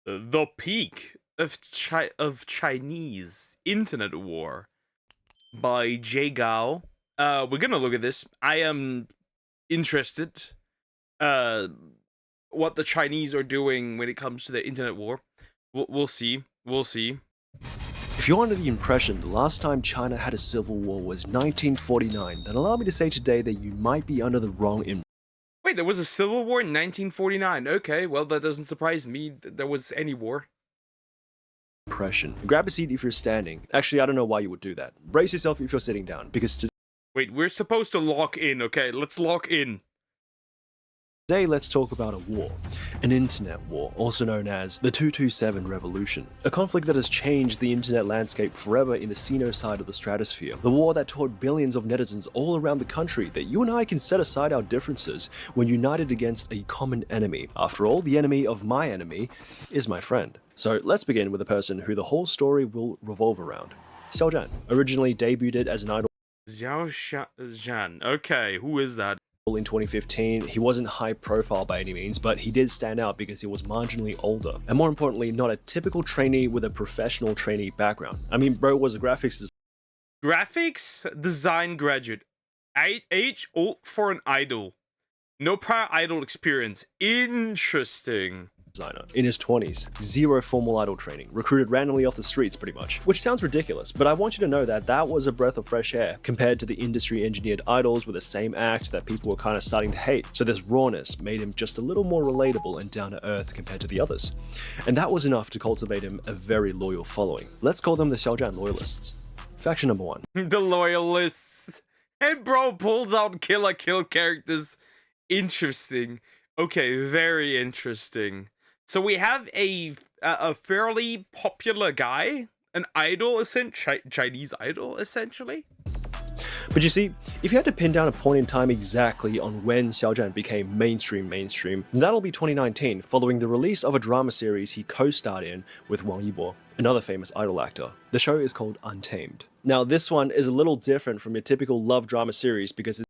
The peak of Chinese internet war by JGAO. We're gonna look at this. I am interested. What the Chinese are doing when it comes to the internet war. We'll see. We'll see. If you're under the impression the last time China had a civil war was 1949, then allow me to say today that you might be under the wrong impression. Wait, there was a civil war in 1949. Okay, well, that doesn't surprise me that there was any war. Grab a seat if you're standing. Actually, I don't know why you would do that. Brace yourself if you're sitting down, because Wait, we're supposed to lock in, okay? Let's lock in. today let's talk about a war. An internet war, also known as the 227 Revolution. A conflict that has changed the internet landscape forever in the Sino side of the stratosphere. The war that taught billions of netizens all around the country that you and I can set aside our differences when united against a common enemy. After all, the enemy of my enemy is my friend. So let's begin with a person who the whole story will revolve around. Xiao Zhan, originally debuted as an idol Xiao Zhan. Okay, who is that? in 2015. He wasn't high profile by any means, but he did stand out because he was marginally older, and more importantly, not a typical trainee with a professional trainee background. I mean, bro was a graphics design graduate. Age old for an idol. No prior idol experience. Interesting. designer in his 20s, zero formal idol training, recruited randomly off the streets pretty much, which sounds ridiculous, but I want you to know that that was a breath of fresh air compared to the industry engineered idols with the same act that people were kind of starting to hate. So this rawness made him just a little more relatable and down to earth compared to the others, and that was enough to cultivate him a very loyal following. Let's call them the Xiao Zhan loyalists. Faction number 1. The loyalists. And bro pulls out Kill characters. Interesting. Okay, very interesting. So we have a fairly popular guy, an idol, Chinese idol, essentially. But you see, if you had to pin down a point in time exactly on when Xiao Zhan became mainstream, that'll be 2019, following the release of a drama series he co-starred in with Wang Yibo, another famous idol actor. The show is called Untamed. Now, this one is a little different from your typical love drama series because it's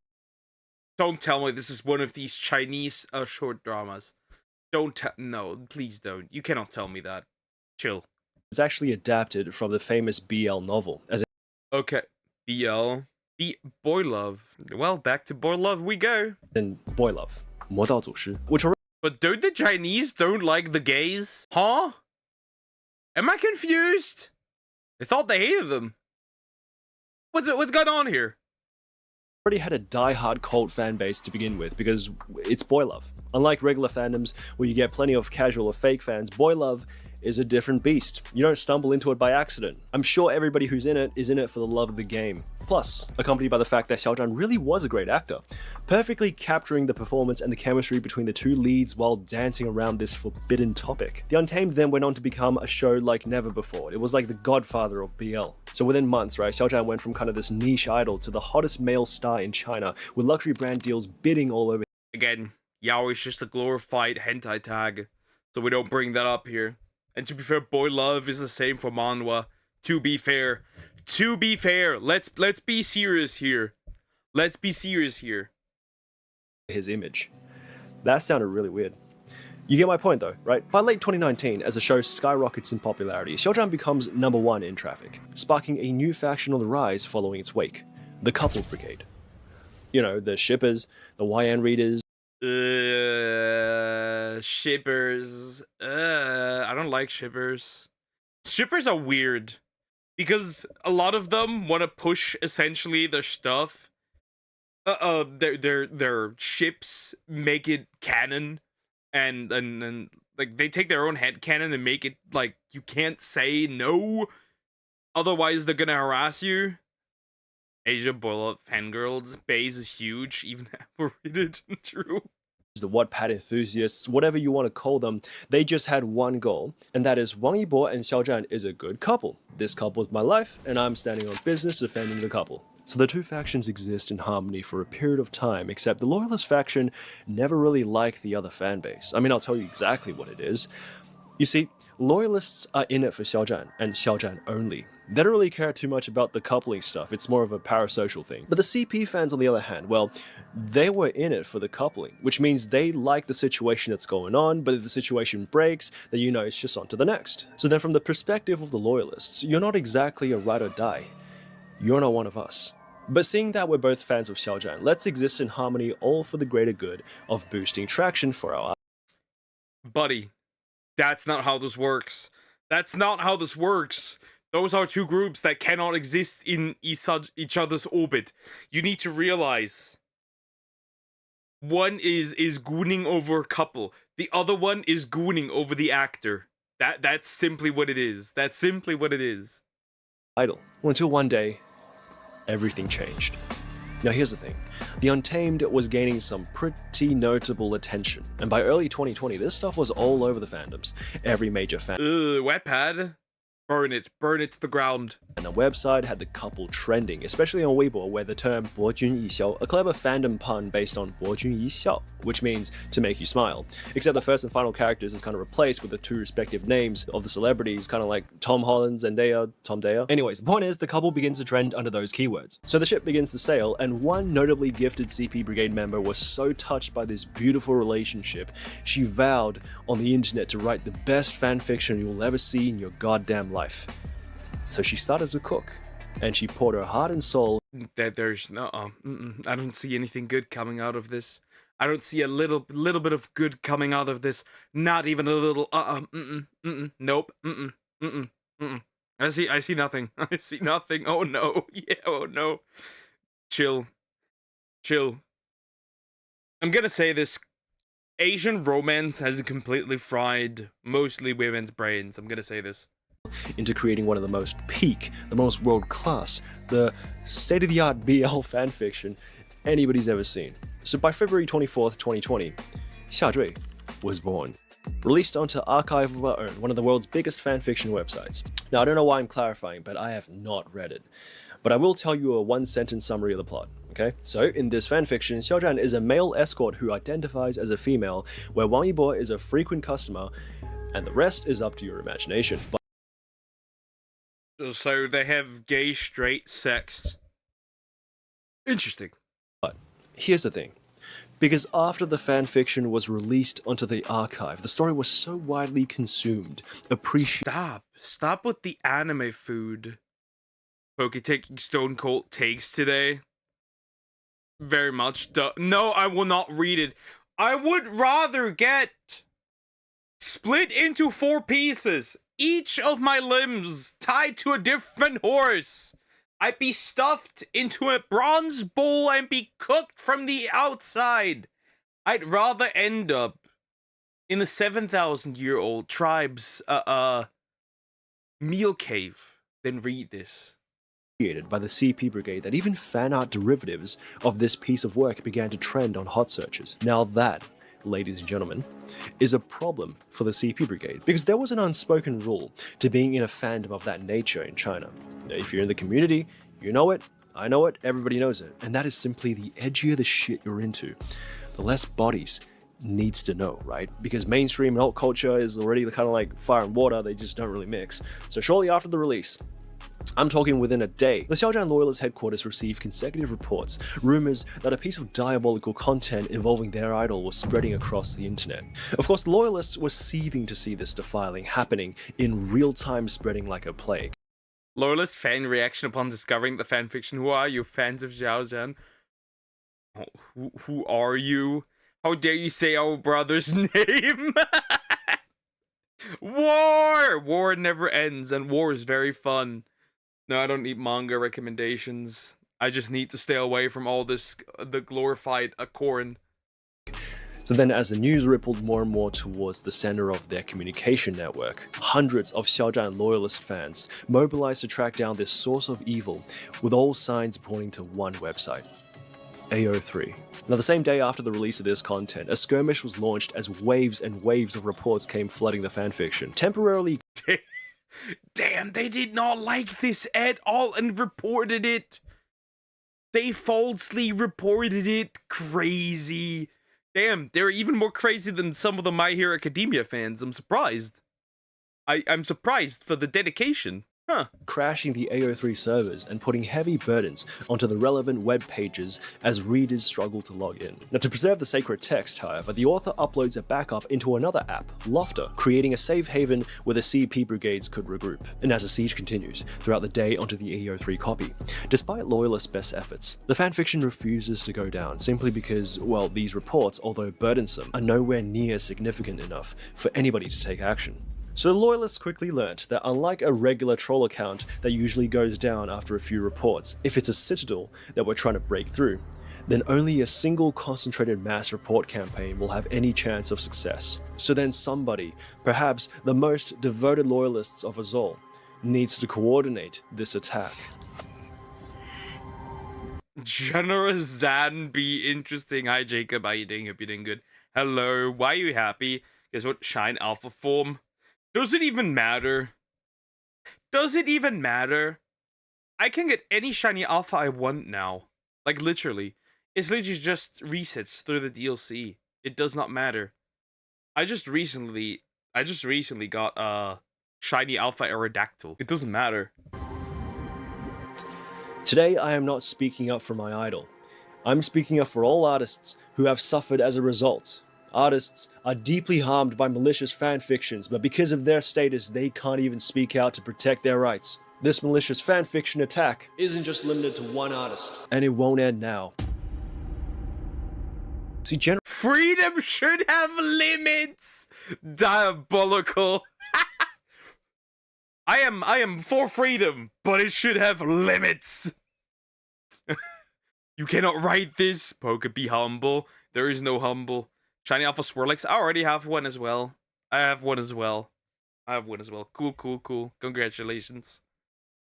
Don't tell me this is one of these Chinese short dramas. No, please don't. You cannot tell me that. Chill. actually adapted from the famous BL novel. Okay, BL. Boy love. Well, back to boy love we go. In Boy Love, 魔道祖师, which But don't the Chinese don't like the gays? Huh? Am I confused? I thought they hated them. What's going on here? already had a die-hard cult fan base to begin with because it's Boy Love. Unlike regular fandoms where you get plenty of casual or fake fans, Boy Love is a different beast. You don't stumble into it by accident. I'm sure everybody who's in it is in it for the love of the game. Plus, accompanied by the fact that Xiao Zhan really was a great actor, perfectly capturing the performance and the chemistry between the two leads while dancing around this forbidden topic. The Untamed then went on to become a show like never before. It was like the godfather of BL. So within months, right, Xiao Zhan went from kind of this niche idol to the hottest male star in China, with luxury brand deals bidding all over. Again, Yao is just a glorified hentai tag, so we don't bring that up here. And to be fair, Boy Love is the same for manhwa. To be fair, let's be serious here. Let's be serious here. His image. That sounded really weird. You get my point though, right? By late 2019, as the show skyrockets in popularity, Xiao Zhan becomes #1 in traffic, sparking a new faction on the rise following its wake, the Couple Brigade. You know, the shippers, the YN readers. Shippers. I don't like shippers. Shippers are weird because a lot of them want to push essentially their stuff. Their ships make it canon, and like they take their own head canon and make it like you can't say no, otherwise they're gonna harass you. Asia Boiler fangirls base is huge, even rated. True. The Wattpad enthusiasts, whatever you want to call them, they just had one goal, and that is Wang Yibo and Xiao Zhan is a good couple. This couple is my life, and I'm standing on business defending the couple. So the two factions exist in harmony for a period of time, except the loyalist faction never really liked the other fanbase. I mean, I'll tell you exactly what it is. You see, Loyalists are in it for Xiaozhan and Xiaozhan only. They don't really care too much about the coupling stuff, it's more of a parasocial thing. But the CP fans, on the other hand, well, they were in it for the coupling, which means they like the situation that's going on, but if the situation breaks, then you know it's just on to the next. So then from the perspective of the loyalists, you're not exactly a ride or die. You're not one of us. But seeing that we're both fans of Xiaozhan, let's exist in harmony all for the greater good of boosting traction for our... Buddy, that's not how this works. That's not how this works. Those are two groups that cannot exist in each other's orbit. You need to realize one is gooning over a couple. The other one is gooning over the actor. That's simply what it is. That's simply what it is. Idol. Until one day, everything changed. Now here's the thing, the Untamed was gaining some pretty notable attention, and by early 2020 this stuff was all over the fandoms. Every major fan Wetpad, burn it to the ground. And the website had the couple trending, especially on Weibo, where the term 博君一笑, a clever fandom pun based on 博君一笑, which means to make you smile. Except the first and final characters is kind of replaced with the two respective names of the celebrities, kind of like Tom Holland, Zendaya, Tom Daya. Anyways, the point is, the couple begins to trend under those keywords. So the ship begins to sail, and one notably gifted CP Brigade member was so touched by this beautiful relationship, she vowed on the internet to write the best fanfiction you'll ever see in your goddamn life. So she started to cook, and she poured her heart and soul. There's no, I don't see anything good coming out of this. I don't see a little bit of good coming out of this. Not even a little, nope, I see nothing. I see nothing. Oh no, yeah, oh no. Chill. I'm gonna say this. Asian romance has completely fried mostly women's brains. I'm gonna say this. Into creating one of the most peak, the most world-class, the state-of-the-art BL fanfiction anybody's ever seen. So by February 24th, 2020, Xia Zhui was born. Released onto Archive of Our Own, one of the world's biggest fanfiction websites. Now I don't know why I'm clarifying, but I have not read it. But I will tell you a one-sentence summary of the plot, okay? So, in this fanfiction, Xiaozhan is a male escort who identifies as a female, where Wang Yibo is a frequent customer, and the rest is up to your imagination. So they have gay, straight sex. Interesting. But here's the thing. Because after the fanfiction was released onto the archive, the story was so widely consumed, Stop with the anime food. Poke taking Stone Cold takes today. Very much. No, I will not read it. I would rather get split into 4 pieces. Each of my limbs tied to a different horse. I'd be stuffed into a bronze bowl and be cooked from the outside. I'd rather end up in the 7,000-year-old tribe's meal cave than read this. By the CP Brigade that even fan art derivatives of this piece of work began to trend on hot searches. Now that, ladies and gentlemen, is a problem for the CP Brigade, because there was an unspoken rule to being in a fandom of that nature in China. Now, if you're in the community, you know it, I know it, everybody knows it, and that is simply the edgier the shit you're into, the less bodies needs to know, right? Because mainstream and alt culture is already kind of like fire and water, they just don't really mix. So shortly after the release, I'm talking within a day, the Xiaozhan Loyalist headquarters received consecutive reports, rumors that a piece of diabolical content involving their idol was spreading across the internet. Of course, the Loyalists were seething to see this defiling happening in real time, spreading like a plague. Loyalist fan reaction upon discovering the fanfiction. Who are you, fans of Xiaozhan? Who are you? How dare you say our brother's name? War! War never ends, and war is very fun. No, I don't need manga recommendations. I just need to stay away from all this, the glorified corn. So then as the news rippled more and more towards the center of their communication network, hundreds of Xiaozhan Loyalist fans mobilized to track down this source of evil, with all signs pointing to one website, AO3. Now the same day after the release of this content, a skirmish was launched as waves and waves of reports came flooding the fanfiction, temporarily... Damn, they did not like this at all and reported it. They falsely reported it. Crazy. Damn, they're even more crazy than some of the My Hero Academia fans. I'm surprised. I'm surprised for the dedication. Huh. Crashing the AO3 servers and putting heavy burdens onto the relevant web pages as readers struggle to log in. Now, to preserve the sacred text, however, the author uploads a backup into another app, Lofter, creating a safe haven where the CP brigades could regroup. And as the siege continues throughout the day onto the AO3 copy, despite loyalists' best efforts, the fanfiction refuses to go down simply because, well, these reports, although burdensome, are nowhere near significant enough for anybody to take action. So the loyalists quickly learnt that unlike a regular troll account that usually goes down after a few reports, if it's a citadel that we're trying to break through, then only a single concentrated mass report campaign will have any chance of success. So then somebody, perhaps the most devoted loyalists of us all, needs to coordinate this attack. General Zan be interesting. Hi Jacob, how you doing? Hope you're doing good. Hello, why are you happy? Guess what? Shine Alpha form. Does it even matter? Does it even matter? I can get any shiny alpha I want now. Like literally. It's literally just resets through the DLC. It does not matter. I just recently got shiny alpha Aerodactyl. It doesn't matter. Today I am not speaking up for my idol. I'm speaking up for all artists who have suffered as a result. Artists are deeply harmed by malicious fanfictions, but because of their status, they can't even speak out to protect their rights. This malicious fanfiction attack isn't just limited to one artist, and it won't end now. See, freedom should have limits! Diabolical. I am for freedom, but it should have limits. You cannot write this. Poker, be humble. There is no humble. Shiny Alpha Swirlix. I already have one as well. I have one as well. Cool, cool, cool. Congratulations.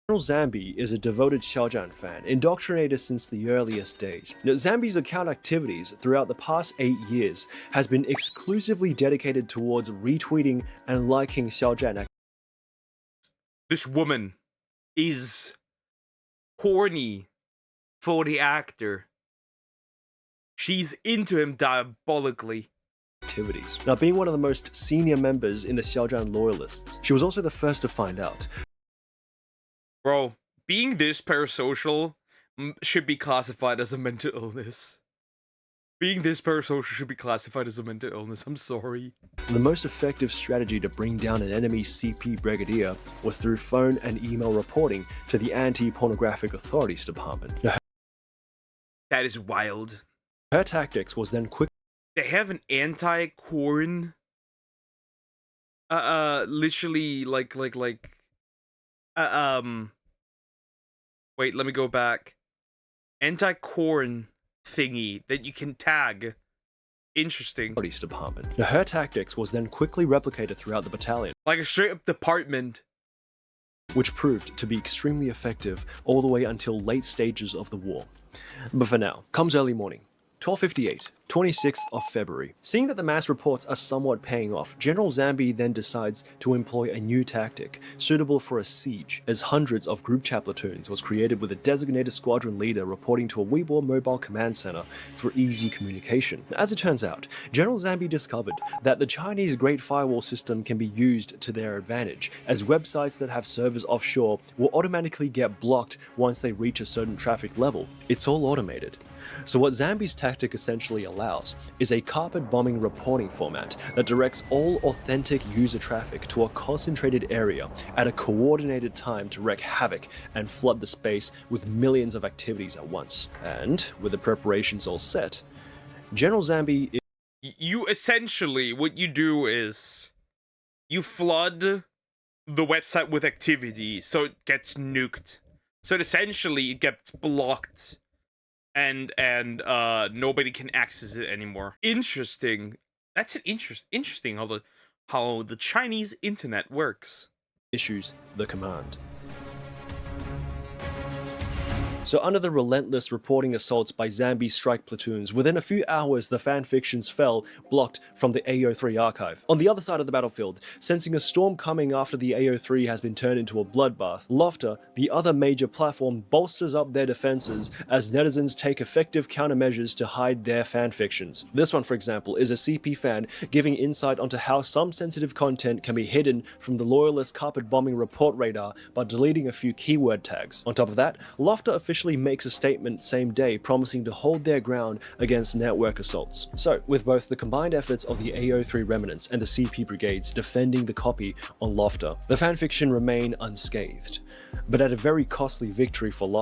General Zambi is a devoted Xiaojian fan, indoctrinated since the earliest days. Now, Zambi's account activities throughout the past 8 years has been exclusively dedicated towards retweeting and liking Xiaojian. This woman is horny for the actor. She's into him diabolically. Activities. Now, being one of the most senior members in the Xiaojian loyalists, she was also the first to find out. Bro, being this parasocial should be classified as a mental illness. Being this parasocial should be classified as a mental illness. I'm sorry. The most effective strategy to bring down an enemy CP brigadier was through phone and email reporting to the Anti-Pornographic Authorities Department. Now, that is wild. her tactics was then quick. They have an anti-corn. Literally like. Wait, let me go back. Anti-corn thingy that you can tag. Interesting. Department. Now, her tactics was then quickly replicated throughout the battalion. Like a straight-up department. Which proved to be extremely effective all the way until late stages of the war. But for now, comes early morning. 12:58, 26th of February. Seeing that the mass reports are somewhat paying off, General Zambi then decides to employ a new tactic, suitable for a siege, as hundreds of group chat platoons was created with a designated squadron leader reporting to a Weibo mobile command center for easy communication. As it turns out, General Zambi discovered that the Chinese Great Firewall system can be used to their advantage, as websites that have servers offshore will automatically get blocked once they reach a certain traffic level. It's all automated. So what Zambi's tactic essentially allows is a carpet bombing reporting format that directs all authentic user traffic to a concentrated area at a coordinated time to wreak havoc and flood the space with millions of activities at once. And with the preparations all set, General Zambi You essentially, what you do is you flood the website with activity so it gets nuked. So essentially it gets blocked. And nobody can access it anymore. Interesting. That's an interesting how the Chinese internet works. issues the command. So under the relentless reporting assaults by Zambi strike platoons, within a few hours the fanfictions fell, blocked from the AO3 archive. On the other side of the battlefield, sensing a storm coming after the AO3 has been turned into a bloodbath, Lofter, the other major platform, bolsters up their defenses as netizens take effective countermeasures to hide their fanfictions. This one, for example, is a CP fan giving insight onto how some sensitive content can be hidden from the loyalist carpet bombing report radar by deleting a few keyword tags. On top of that, Lofter officially makes a statement same day promising to hold their ground against network assaults. So, with both the combined efforts of the AO3 remnants and the CP brigades defending the copy on Lofter, the fanfiction remain unscathed, but at a very costly victory for Lofter.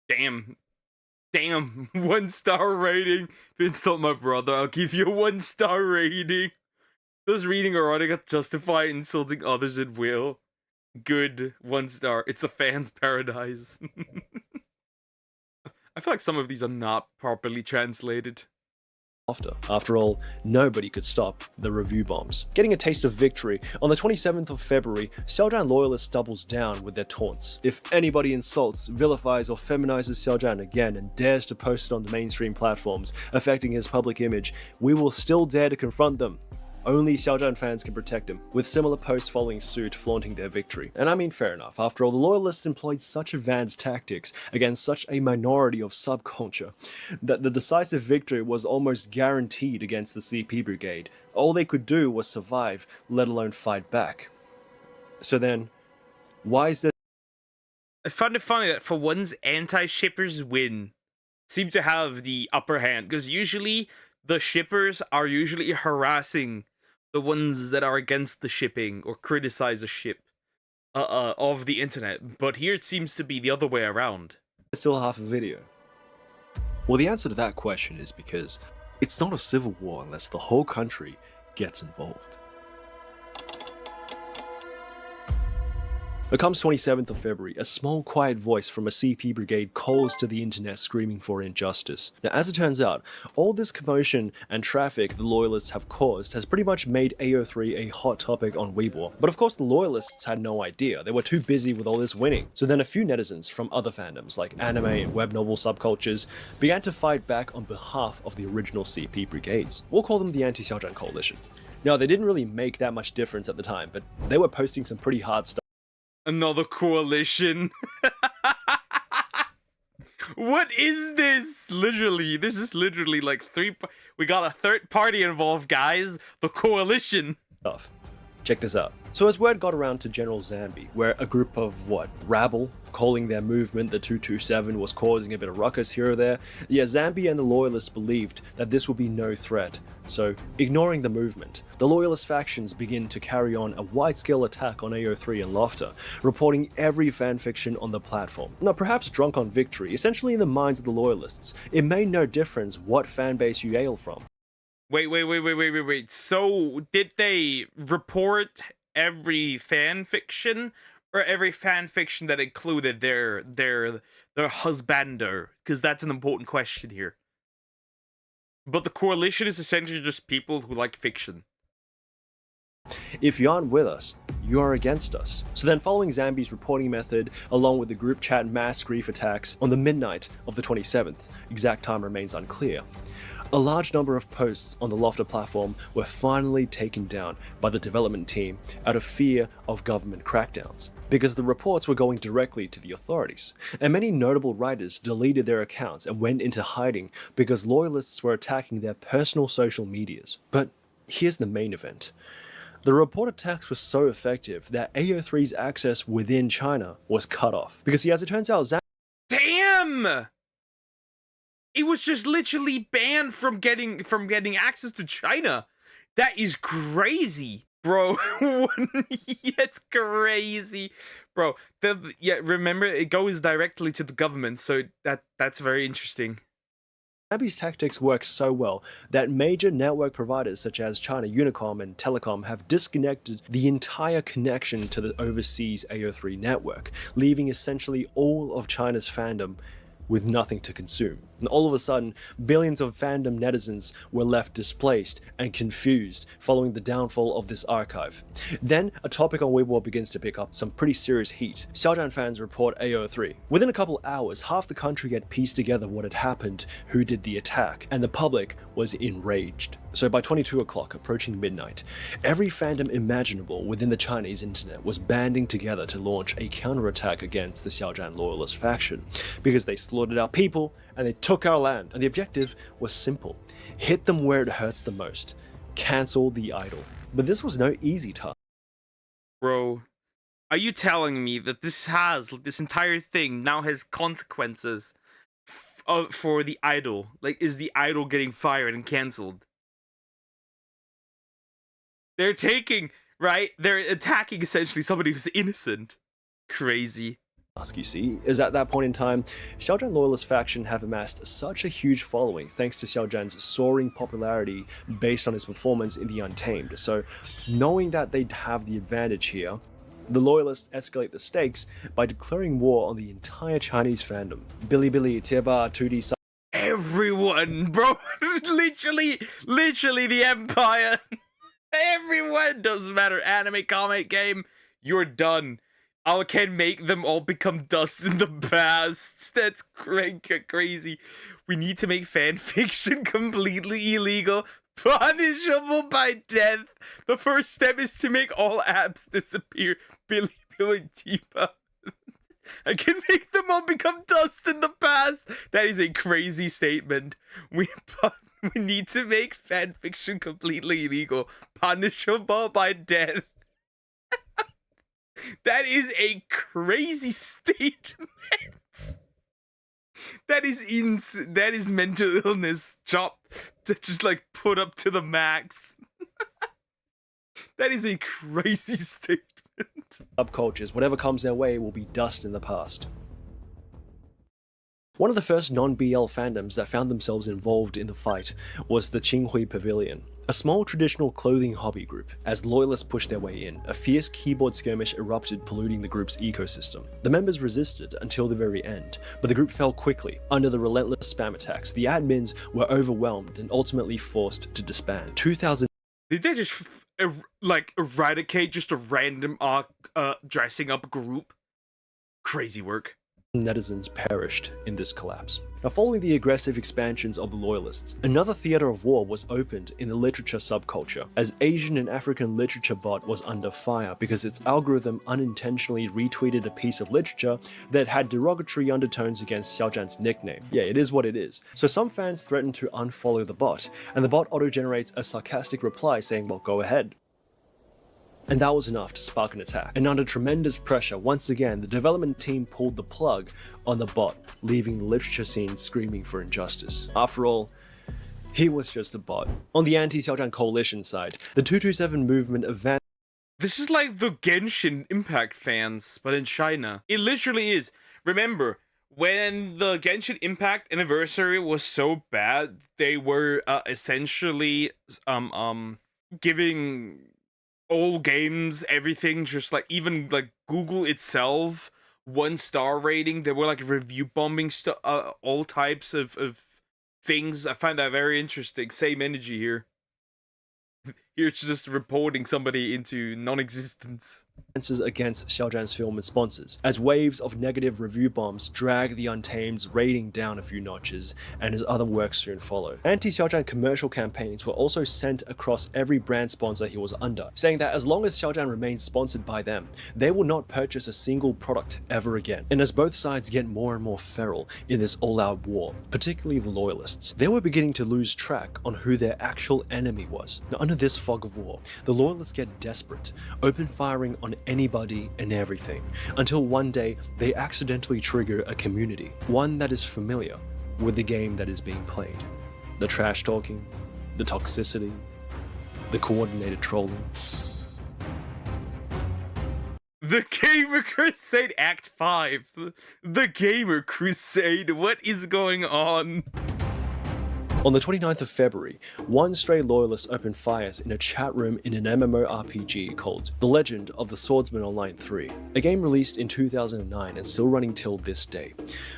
Damn, 1-star rating. If you insult my brother, I'll give you a 1-star rating. Does reading erotica justify insulting others at will? Good, 1 star. It's a fan's paradise. I feel like some of these are not properly translated. After all, nobody could stop the review bombs. Getting a taste of victory, on the 27th of February, Xiaozhan loyalists doubles down with their taunts. If anybody insults, vilifies or feminizes Xiaozhan again and dares to post it on the mainstream platforms, affecting his public image, we will still dare to confront them. Only Xiaozhan fans can protect him, with similar posts following suit flaunting their victory. And I mean, fair enough. After all, the loyalists employed such advanced tactics against such a minority of subculture that the decisive victory was almost guaranteed against the CP brigade. All they could do was survive, let alone fight back. So then, why is there... I found it funny that for once, anti-shippers seem to have the upper hand, because usually the shippers are usually harassing the ones that are against the shipping or criticize a ship of the internet, but here it seems to be the other way around. Still half a video? Well, the answer to that question is because it's not a civil war unless the whole country gets involved. It comes 27th of February, a small quiet voice from a CP brigade calls to the internet screaming for injustice. Now, as it turns out, all this commotion and traffic the loyalists have caused has pretty much made AO3 a hot topic on Weibo. But of course the loyalists had no idea, they were too busy with all this winning. So then a few netizens from other fandoms like anime and web novel subcultures began to fight back on behalf of the original CP brigades. We'll call them the Anti-Xiaozhan Coalition. Now, they didn't really make that much difference at the time, but they were posting some pretty hard stuff. Another coalition. What is this? Literally, this is literally like we got a third party involved, guys. The coalition. Check this out. So as word got around to General Zambi, where a group of, rabble, calling their movement the 227 was causing a bit of ruckus here or there, Zambi and the loyalists believed that this would be no threat. So, ignoring the movement, the loyalist factions begin to carry on a wide-scale attack on AO3 and Lofter, reporting every fanfiction on the platform. Now, perhaps drunk on victory, essentially in the minds of the loyalists, it made no difference what fanbase you hail from. Wait. So, did they report every fanfiction, or every fanfiction that included their husbander? Because that's an important question here. But the coalition is essentially just people who like fiction. If you aren't with us, you are against us. So then, following Zambi's reporting method, along with the group chat mass grief attacks on the midnight of the 27th, exact time remains unclear, a large number of posts on the Lofter platform were finally taken down by the development team out of fear of government crackdowns, because the reports were going directly to the authorities, and many notable writers deleted their accounts and went into hiding because loyalists were attacking their personal social medias. But here's the main event. The report attacks were so effective that AO3's access within China was cut off, because as it turns out, Damn! It was just literally banned from getting access to China. That is crazy, bro. It's crazy, bro. Remember, it goes directly to the government, so that's very interesting. Zambi's tactics work so well that major network providers such as China Unicom and Telecom have disconnected the entire connection to the overseas AO3 network, leaving essentially all of China's fandom with nothing to consume. And all of a sudden, billions of fandom netizens were left displaced and confused following the downfall of this archive. Then, a topic on Weibo begins to pick up some pretty serious heat. Xiaozhan fans report AO3. Within a couple hours, half the country had pieced together what had happened, who did the attack, and the public was enraged. So by 22 o'clock, approaching midnight, every fandom imaginable within the Chinese internet was banding together to launch a counterattack against the Xiaozhan loyalist faction, because they slaughtered our people and they took our land, and the objective was simple: hit them where it hurts the most, cancel the idol. But this was no easy task. Bro, are you telling me that this entire thing now has consequences for the idol? Like, is the idol getting fired and cancelled? They're attacking essentially somebody who's innocent. Crazy. You see, is at that point in time, Xiaozhan loyalist faction have amassed such a huge following thanks to Xiaozhan's soaring popularity based on his performance in The Untamed. So, knowing that they'd have the advantage here, the loyalists escalate the stakes by declaring war on the entire Chinese fandom. Bilibili, Tieba, 2D. Everyone, bro. literally the empire. Everyone, doesn't matter, anime, comic, game, you're done. I can make them all become dust in the past. That's crazy. We need to make fan fiction completely illegal, punishable by death. The first step is to make all apps disappear. Billy Tiba. I can make them all become dust in the past. That is a crazy statement. We need to make fanfiction completely illegal, punishable by death. That is a crazy statement. That is mental illness chopped to just like put up to the max. That is a crazy statement. Subcultures, whatever comes their way, will be dust in the past. One of the first non-BL fandoms that found themselves involved in the fight was the Qinghui Pavilion, a small traditional clothing hobby group. As loyalists pushed their way in, a fierce keyboard skirmish erupted, polluting the group's ecosystem. The members resisted until the very end, but the group fell quickly. Under the relentless spam attacks, the admins were overwhelmed and ultimately forced to disband. 2000. Did they just eradicate just a random dressing up group? Crazy work. Netizens perished in this collapse. Now, following the aggressive expansions of the Loyalists, another theatre of war was opened in the literature subculture, as Asian and African literature bot was under fire because its algorithm unintentionally retweeted a piece of literature that had derogatory undertones against Xiaozhan's nickname. Yeah, it is what it is. So some fans threatened to unfollow the bot, and the bot auto-generates a sarcastic reply saying, well, go ahead. And that was enough to spark an attack. And under tremendous pressure, once again, the development team pulled the plug on the bot, leaving the literature scene screaming for injustice. After all, he was just a bot. On the anti-Xiaozhan coalition side, the 227 movement advanced. This is like the Genshin Impact fans, but in China. It literally is. Remember, when the Genshin Impact anniversary was so bad, they were essentially giving all games, everything, just like even like Google itself, 1-star rating. They were like review bombing all types of things. I find that very interesting. Same energy here. Here it's just reporting somebody into non-existence. Against Xiaozhan's film and sponsors, as waves of negative review bombs drag the Untamed's rating down a few notches, and his other works soon follow. Anti-Xiaozhan commercial campaigns were also sent across every brand sponsor he was under, saying that as long as Xiaozhan remains sponsored by them, they will not purchase a single product ever again. And as both sides get more and more feral in this all-out war, particularly the Loyalists, they were beginning to lose track on who their actual enemy was. Now, under this fog of war, the Loyalists get desperate, open firing on anybody and everything, until one day they accidentally trigger a community, one that is familiar with the game that is being played. The trash talking, the toxicity, the coordinated trolling. The Gamer Crusade Act 5. The Gamer Crusade. What is going on? On the 29th of February, one stray loyalist opened fires in a chat room in an MMORPG called The Legend of the Swordsman Online 3, a game released in 2009 and still running till this day.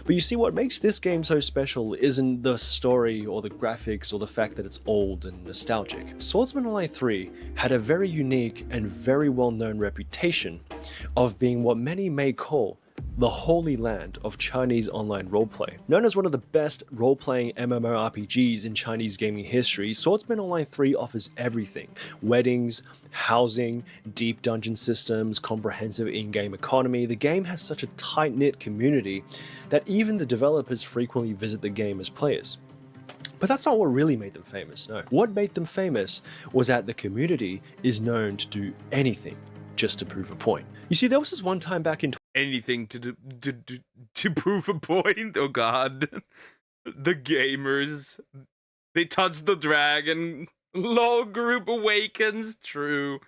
But you see, what makes this game so special isn't the story or the graphics or the fact that it's old and nostalgic. Swordsman Online 3 had a very unique and very well-known reputation of being what many may call the holy land of Chinese online roleplay. Known as one of the best role-playing MMORPGs in Chinese gaming history, Swordsman Online 3 offers everything: weddings, housing, deep dungeon systems, comprehensive in-game economy. The game has such a tight-knit community that even the developers frequently visit the game as players. But that's not what really made them famous, no. What made them famous was that the community is known to do anything just to prove a point. You see, there was this one time back in Anything to prove a point. Oh god. The gamers. They touch the dragon. LOL group awakens. True.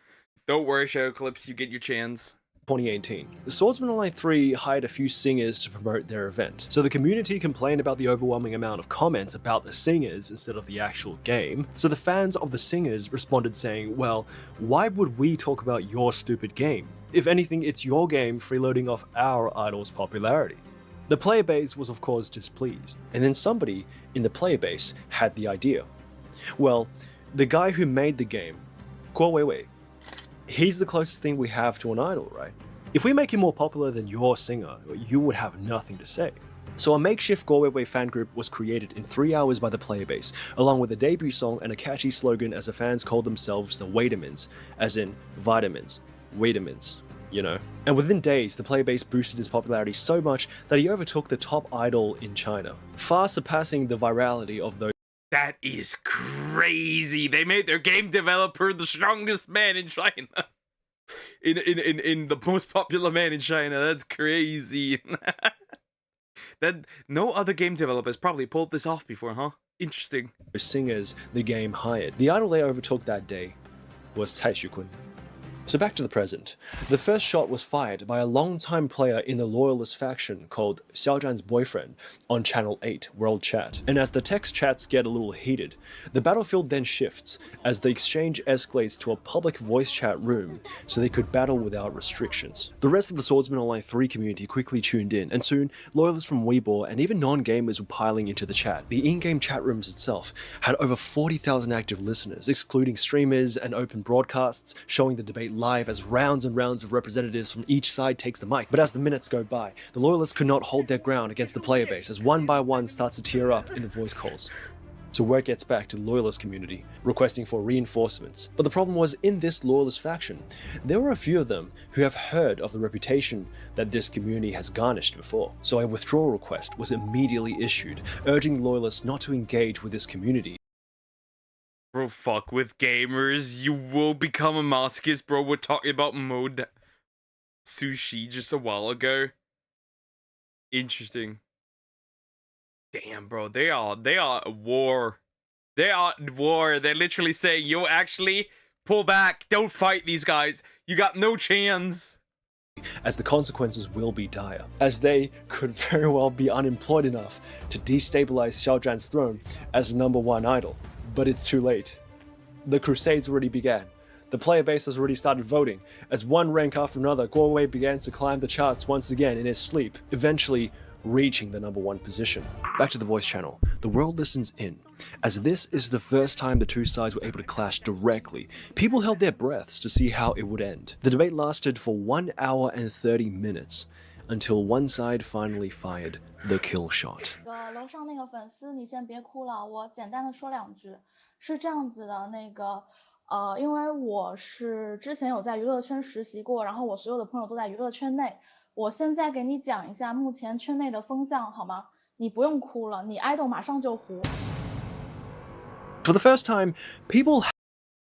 Don't worry, Shadow Clips, you get your chance. 2018. The Swordsman Online 3 hired a few singers to promote their event. So the community complained about the overwhelming amount of comments about the singers instead of the actual game. So the fans of the singers responded saying, well, why would we talk about your stupid game? If anything, it's your game freeloading off our idol's popularity. The player base was of course displeased, and then somebody in the player base had the idea. Well, the guy who made the game, Guo Weiwei, he's the closest thing we have to an idol, right? If we make him more popular than your singer, you would have nothing to say. So a makeshift Guo Weiwei fan group was created in 3 hours by the player base, along with a debut song and a catchy slogan as the fans called themselves the Waitamins, as in vitamins, Waitamins, you know. And within days, the player base boosted his popularity so much that he overtook the top idol in China, far surpassing the virality of those. That is crazy. They made their game developer the strongest man in China. In the most popular man in China. That's crazy. That no other game developers probably pulled this off before, huh? Interesting. Singers the game hired. The idol they overtook that day was Cai Xukun. So back to the present. The first shot was fired by a longtime player in the loyalist faction called Xiao Zhan's boyfriend on Channel 8 World Chat. And as the text chats get a little heated, the battlefield then shifts as the exchange escalates to a public voice chat room so they could battle without restrictions. The rest of the Swordsman Online 3 community quickly tuned in, and soon loyalists from Weibo and even non-gamers were piling into the chat. The in-game chat rooms itself had over 40,000 active listeners, excluding streamers and open broadcasts showing the debate live as rounds and rounds of representatives from each side takes the mic. But as the minutes go by, the loyalists could not hold their ground against the player base as one by one starts to tear up in the voice calls. So word gets back to the loyalist community, requesting for reinforcements. But the problem was, in this loyalist faction, there were a few of them who have heard of the reputation that this community has garnished before. So a withdrawal request was immediately issued, urging the loyalists not to engage with this community. Bro, fuck with gamers. You will become a masochist, bro. We're talking about mode sushi just a while ago. Interesting. Damn, bro. They are at war. They are at war. They're literally saying, yo, actually, pull back. Don't fight these guys. You got no chance. As the consequences will be dire, as they could very well be unemployed enough to destabilize Xiao Zhan's throne as the #1 idol. But it's too late. The crusades already began. The player base has already started voting. As one rank after another, Guo Weiwei begins to climb the charts once again in his sleep, eventually reaching the #1 position. Back to the voice channel. The world listens in, as this is the first time the two sides were able to clash directly. People held their breaths to see how it would end. The debate lasted for 1 hour and 30 minutes, until one side finally fired the kill shot. 楼上那个粉丝，你先别哭了，我简单的说2句。是这样子的，因为我是之前有在娱乐圈实习过，然后我所有的朋友都在娱乐圈内。我现在给你讲一下目前圈内的风向，好吗？你不用哭了，你idol马上就糊。For the first time, people.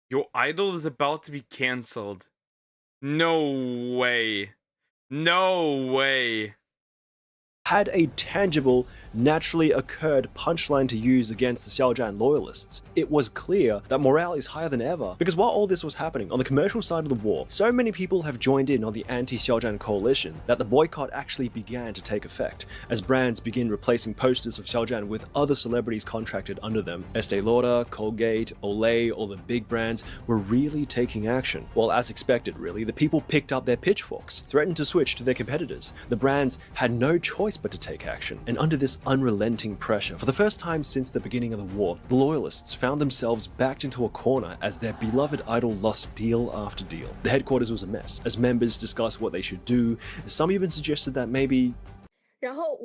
Your idol is about to be cancelled. No way. No way. had a tangible, naturally occurred punchline to use against the Xiaozhan loyalists. It was clear that morale is higher than ever, because while all this was happening on the commercial side of the war, so many people have joined in on the anti-Xiaozhan coalition that the boycott actually began to take effect, as brands begin replacing posters of Xiaozhan with other celebrities contracted under them. Estee Lauder, Colgate, Olay, all the big brands were really taking action. Well, as expected really, the people picked up their pitchforks, threatened to switch to their competitors. The brands had no choice but to take action, and under this unrelenting pressure, for the first time since the beginning of the war, the loyalists found themselves backed into a corner as their beloved idol lost deal after deal. The headquarters was a mess, as members discussed what they should do. Some even suggested that maybe 然后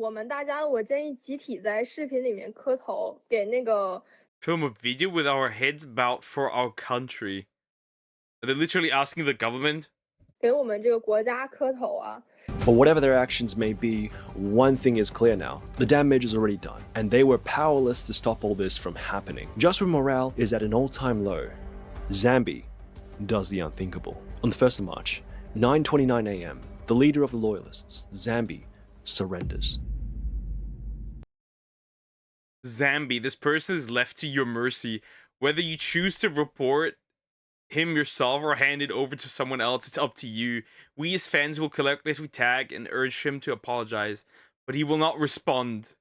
我建议集体在视频里面磕头，给那个 Film a video with our heads bowed for our country. They're literally asking the government. 给我们这个国家磕头啊。 But whatever their actions may be, one thing is clear now. The damage is already done, and they were powerless to stop all this from happening. Just when morale is at an all-time low, Zambi does the unthinkable. On the 1st of March, 9:29 a.m., the leader of the loyalists, Zambi, surrenders. Zambi, this person is left to your mercy. Whether you choose to report him yourself or hand it over to someone else, it's up to you. We as fans will collectively tag and urge him to apologize, but he will not respond.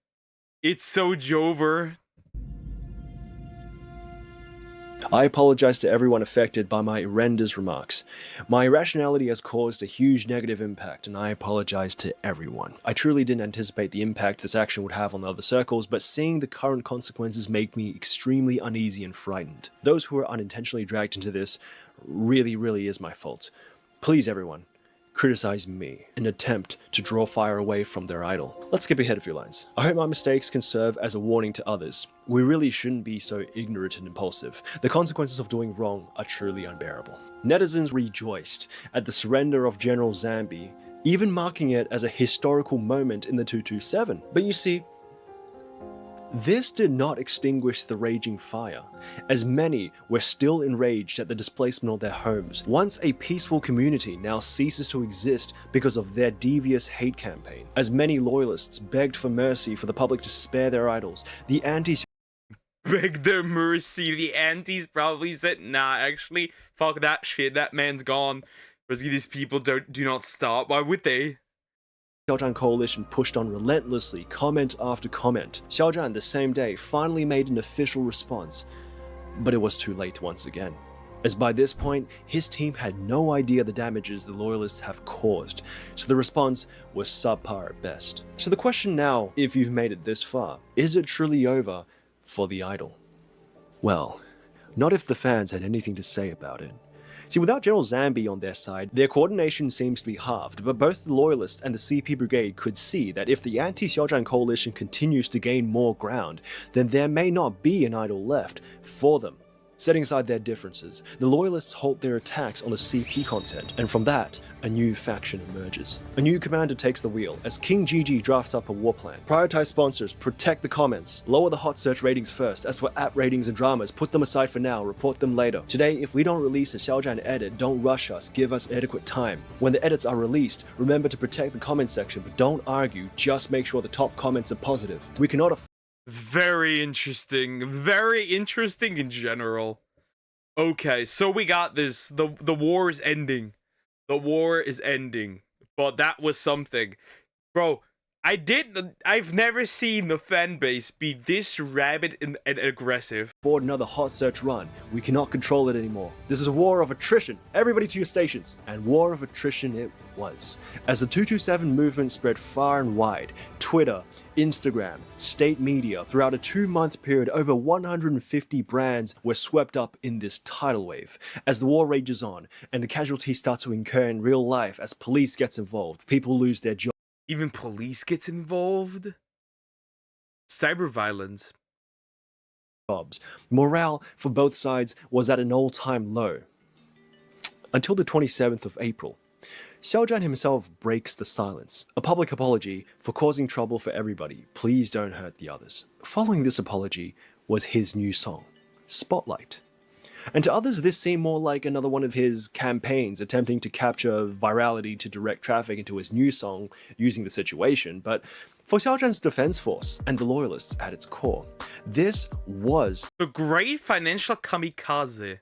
It's so Jover. I apologize to everyone affected by my horrendous remarks. My irrationality has caused a huge negative impact, and I apologize to everyone. I truly didn't anticipate the impact this action would have on the other circles, but seeing the current consequences make me extremely uneasy and frightened. Those who were unintentionally dragged into this really is my fault. Please everyone, criticize me, an attempt to draw fire away from their idol. Let's skip ahead a few lines. I hope my mistakes can serve as a warning to others. We really shouldn't be so ignorant and impulsive. The consequences of doing wrong are truly unbearable. Netizens rejoiced at the surrender of General Zambi, even marking it as a historical moment in the 227. But you see, this did not extinguish the raging fire, as many were still enraged at the displacement of their homes. Once a peaceful community now ceases to exist because of their devious hate campaign, as many loyalists begged for mercy for the public to spare their idols. The anti Beg their mercy. The antis probably said, nah, actually, fuck that shit. That man's gone. Because these people do not stop. Why would they? Xiaozhan coalition pushed on relentlessly, comment after comment. Xiaozhan, the same day, finally made an official response, but it was too late once again, as by this point, his team had no idea the damages the loyalists have caused, so the response was subpar at best. So the question now, if you've made it this far, is it truly over for the idol? Well, not if the fans had anything to say about it. See, without General Zambi on their side, their coordination seems to be halved, but both the Loyalists and the CP Brigade could see that if the anti-Xiaozhan coalition continues to gain more ground, then there may not be an idol left for them. Setting aside their differences, the Loyalists halt their attacks on the CP content, and from that, a new faction emerges. A new commander takes the wheel, as King GG drafts up a war plan. Prioritize sponsors, protect the comments, lower the hot search ratings first. As for app ratings and dramas, put them aside for now, report them later. Today, if we don't release a Xiaozhan edit, don't rush us, give us adequate time. When the edits are released, remember to protect the comment section, but don't argue, just make sure the top comments are positive. We cannot afford Very interesting in general. Okay, so we got this. The war is ending. The war is ending. But that was something. Bro, I've never seen the fan base be this rabid and aggressive. afford another hot search run. We cannot control it anymore. This is a war of attrition. Everybody to your stations. And war of attrition it was. As the 227 movement spread far and wide, Twitter, Instagram, state media, throughout a 2-month period, over 150 brands were swept up in this tidal wave. As the war rages on, and the casualties start to incur in real life as police gets involved, people lose their jobs. Even police gets involved? Cyber violence. Morale for both sides was at an all-time low. Until the 27th of April. Xiaozhan himself breaks the silence. A public apology for causing trouble for everybody. Please don't hurt the others. Following this apology was his new song, Spotlight. And to others, this seemed more like another one of his campaigns attempting to capture virality to direct traffic into his new song using the situation. But for Xiaozhan's defense force and the loyalists at its core, this was the great financial kamikaze,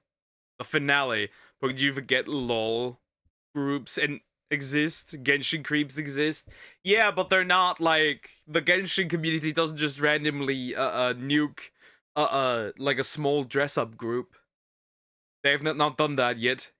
the finale. But did you forget LOL groups and exist? Genshin creeps exist. Yeah, but they're not like the Genshin community doesn't just randomly nuke like a small dress up group. They have not done that yet.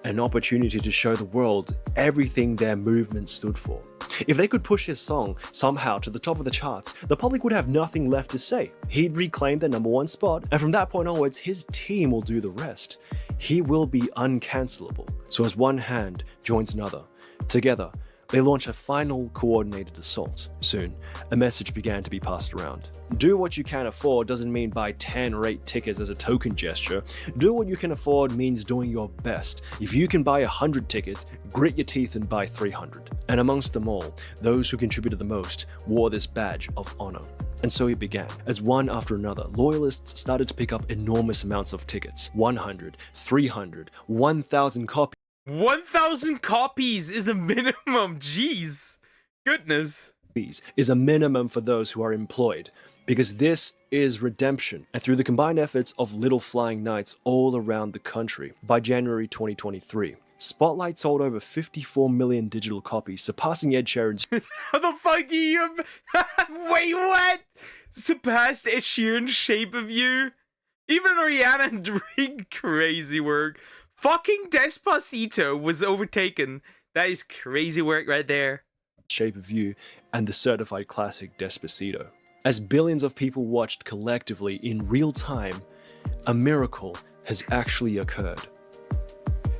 an opportunity to show the world everything their movement stood for. If they could push his song somehow to the top of the charts, the public would have nothing left to say. He'd reclaim the #1 spot, and from that point onwards, his team will do the rest. He will be uncancelable. So as one hand joins another, together, they launch a final coordinated assault. Soon, a message began to be passed around. Do what you can afford doesn't mean buy 10 or 8 tickets as a token gesture. Do what you can afford means doing your best. If you can buy 100 tickets, grit your teeth and buy 300. And amongst them all, those who contributed the most wore this badge of honor. And so it began. As one after another, loyalists started to pick up enormous amounts of tickets. 100, 300, 1,000 copies. 1,000 copies is a minimum. Jeez. Goodness. Is a minimum for those who are employed, because this is redemption. And through the combined efforts of Little Flying Knights all around the country, by January 2023, Spotlight sold over 54 million digital copies, surpassing Ed Sheeran's How the fuck do you... Wait, what? Surpassed Ed Sheeran's Shape of You? Even Rihanna and Drake, crazy work. Fucking Despacito was overtaken. That is crazy work right there. Shape of You and the certified classic Despacito. As billions of people watched collectively in real time, a miracle has actually occurred.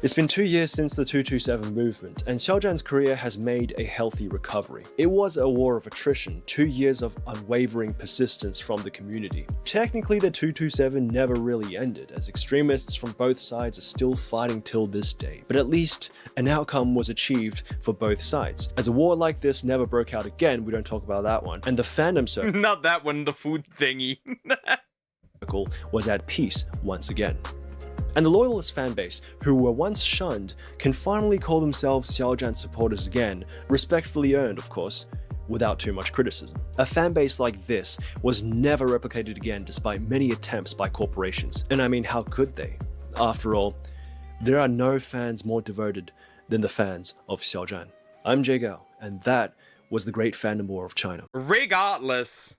It's been 2 years since the 227 movement, and Xiaozhan's career has made a healthy recovery. It was a war of attrition, 2 years of unwavering persistence from the community. Technically, the 227 never really ended, as extremists from both sides are still fighting till this day. But at least an outcome was achieved for both sides. As a war like this never broke out again, we don't talk about that one, and the fandom circle Not that one, the food thingy. was at peace once again. And the loyalist fanbase, who were once shunned, can finally call themselves Xiaozhan supporters again, respectfully earned, of course, without too much criticism. A fanbase like this was never replicated again despite many attempts by corporations. And I mean, how could they? After all, there are no fans more devoted than the fans of Xiaozhan. I'm JGAO, and that was the Great Fandom War of China. Regardless,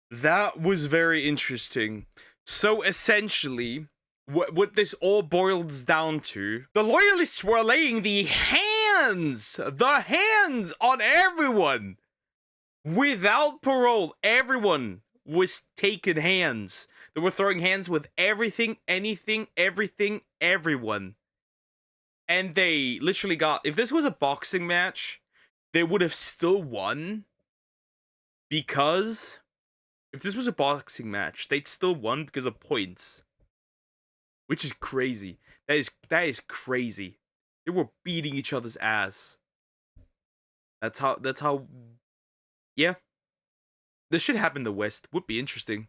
that was very interesting. So essentially, what this all boils down to, the loyalists were laying the hands on everyone. Without parole, everyone was taking hands. They were throwing hands with everything, anything, everything, everyone. And they literally got, if this was a boxing match, they would have still won. Because if this was a boxing match, they'd still won because of points. Which is crazy. That is crazy. They were beating each other's ass. That's how yeah. This should happen in the West. Would be interesting.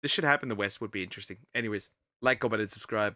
This should happen in the West would be interesting. Anyways, like, comment, and subscribe.